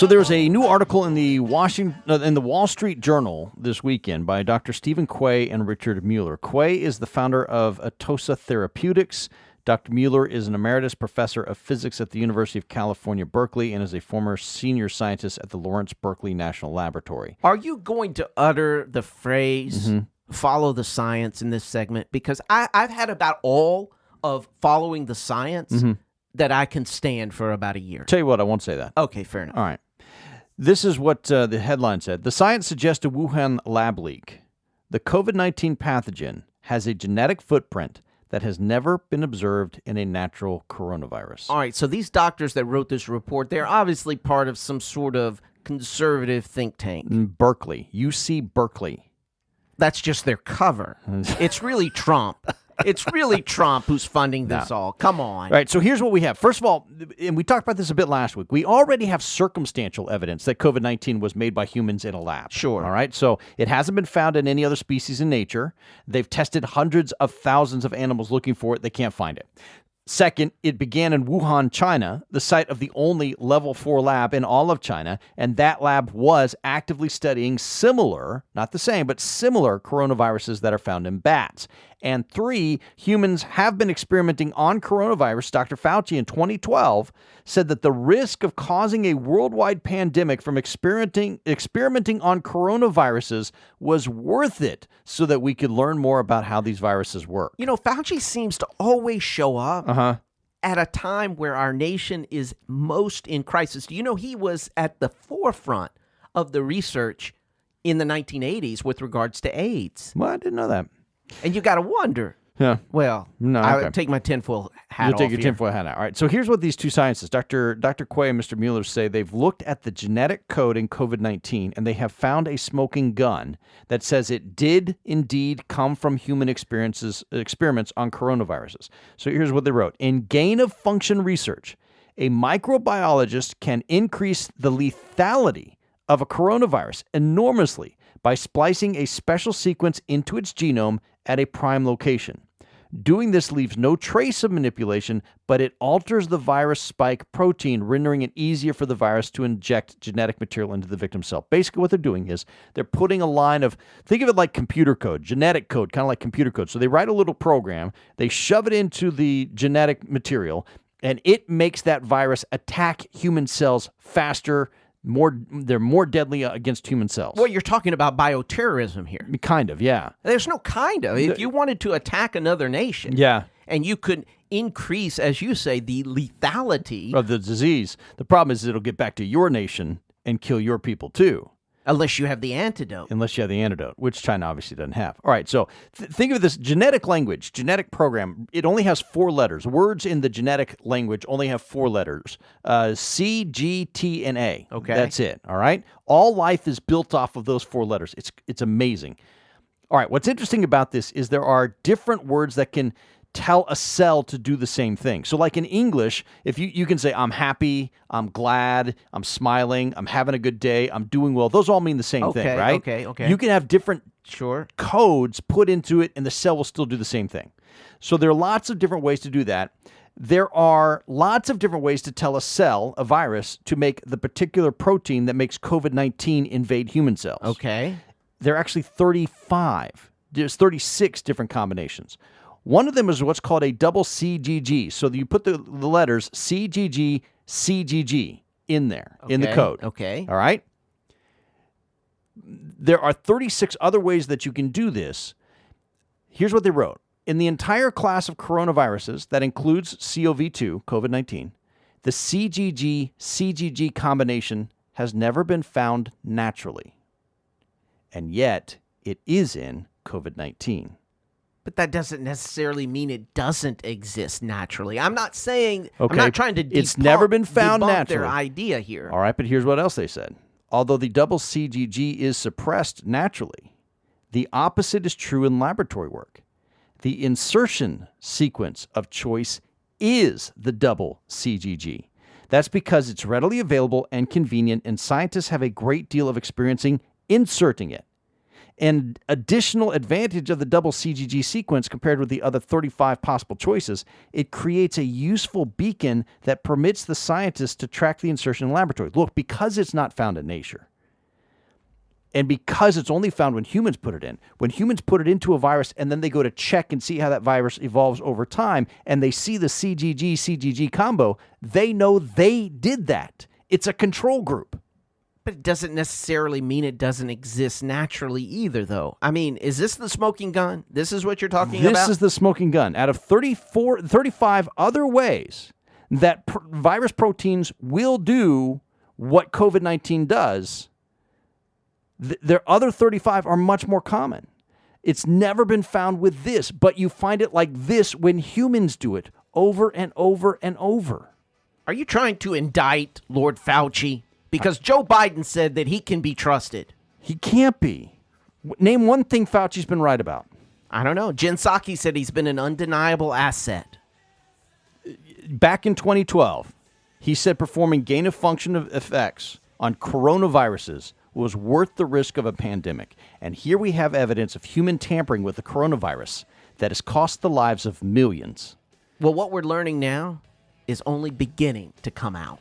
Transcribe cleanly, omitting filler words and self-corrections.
So there's a new article in the Wall Street Journal this weekend by Dr. Stephen Quay and Richard Mueller. Quay is the founder of Atossa Therapeutics. Dr. Mueller is an emeritus professor of physics at the University of California, Berkeley, and is a former senior scientist at the Lawrence Berkeley National Laboratory. Are you going to utter the phrase, follow the science in this segment? Because I've had about all of following the science that I can stand for about a year. Tell you what, I won't say that. Okay, fair enough. All right. This is what the headline said. The science suggests a Wuhan lab leak. The COVID-19 pathogen has a genetic footprint that has never been observed in a natural coronavirus. All right, so these doctors that wrote this report, they're obviously part of some sort of conservative think tank. Berkeley, UC Berkeley. That's just their cover. It's really Trump. It's really Trump who's funding this all. Come on. All right, so here's what we have. First of all, and we talked about this a bit last week, we already have circumstantial evidence that COVID-19 was made by humans in a lab. Sure. All right, so it hasn't been found in any other species in nature. They've tested hundreds of thousands of animals looking for it. They can't find it. Second, it began in Wuhan, China, the site of the only level 4 lab in all of China, and that lab was actively studying similar, not the same, but similar coronaviruses that are found in bats. And 3, humans have been experimenting on coronavirus. Dr. Fauci in 2012 said that the risk of causing a worldwide pandemic from experimenting on coronaviruses was worth it so that we could learn more about how these viruses work. You know, Fauci seems to always show up at a time where our nation is most in crisis. Do you know he was at the forefront of the research in the 1980s with regards to AIDS? Well, I didn't know that. And you got to wonder. Yeah. Well, no, I would take my tinfoil hat off. You'll take your tinfoil hat out. All right. So here's what these two scientists, Dr. Quay and Mr. Mueller, say. They've looked at the genetic code in COVID-19, and they have found a smoking gun that says it did indeed come from human experiments on coronaviruses. So here's what they wrote. In gain-of-function research, a microbiologist can increase the lethality of a coronavirus enormously by splicing a special sequence into its genome at a prime location. Doing this leaves no trace of manipulation, but it alters the virus spike protein, rendering it easier for the virus to inject genetic material into the victim cell. Basically, what they're doing is they're putting a line of, think of it like computer code, genetic code, kind of like computer code. So they write a little program, they shove it into the genetic material, and it makes that virus attack human cells faster. They're more deadly against human cells. Well, you're talking about bioterrorism here. Kind of, yeah. There's no kind of. If you wanted to attack another nation, and you could increase, as you say, the lethality of the disease, the problem is it'll get back to your nation and kill your people too. Unless you have the antidote. Which China obviously doesn't have. All right, so think of this genetic language, genetic program. It only has 4 letters. Words in the genetic language only have 4 letters. C, G, T, and A. Okay. That's it, all right? All life is built off of those 4 letters. It's amazing. All right, what's interesting about this is there are different words that can tell a cell to do the same thing. So like in English, if you can say, I'm happy, I'm glad, I'm smiling, I'm having a good day, I'm doing well. Those all mean the same thing, right? Okay. You can have different codes put into it and the cell will still do the same thing. So there are lots of different ways to do that. There are lots of different ways to tell a cell, a virus, to make the particular protein that makes COVID-19 invade human cells. Okay. There are actually 35. There's 36 different combinations. One of them is what's called a double CGG. So you put the letters CGG, CGG in there, in the code. Okay. All right? There are 36 other ways that you can do this. Here's what they wrote. In the entire class of coronaviruses, that includes CoV-2, COVID-19, the CGG-CGG combination has never been found naturally. And yet, it is in COVID-19. But that doesn't necessarily mean it doesn't exist naturally. I'm not saying, okay, I'm not trying to it's never been found naturally. Their idea here. All right, but here's what else they said. Although the double CGG is suppressed naturally, the opposite is true in laboratory work. The insertion sequence of choice is the double CGG. That's because it's readily available and convenient, and scientists have a great deal of experience inserting it. and additional advantage of the double CGG sequence compared with the other 35 possible choices, it creates a useful beacon that permits the scientists to track the insertion in the laboratory. Look, because it's not found in nature, and because it's only found when humans put it in, when humans put it into a virus and then they go to check and see how that virus evolves over time, and they see the CGG combo, they know they did that. It's a control group. But it doesn't necessarily mean it doesn't exist naturally either, though. I mean, is this the smoking gun? This is what you're talking about? This is the smoking gun. Out of 35 other ways that virus proteins will do what COVID-19 does, their other 35 are much more common. It's never been found with this, but you find it like this when humans do it over and over and over. Are you trying to indict Lord Fauci? Because Joe Biden said that he can be trusted. He can't be. Name one thing Fauci's been right about. I don't know. Jen Psaki said he's been an undeniable asset. Back in 2012, he said performing gain-of-function effects on coronaviruses was worth the risk of a pandemic. And here we have evidence of human tampering with the coronavirus that has cost the lives of millions. Well, what we're learning now is only beginning to come out.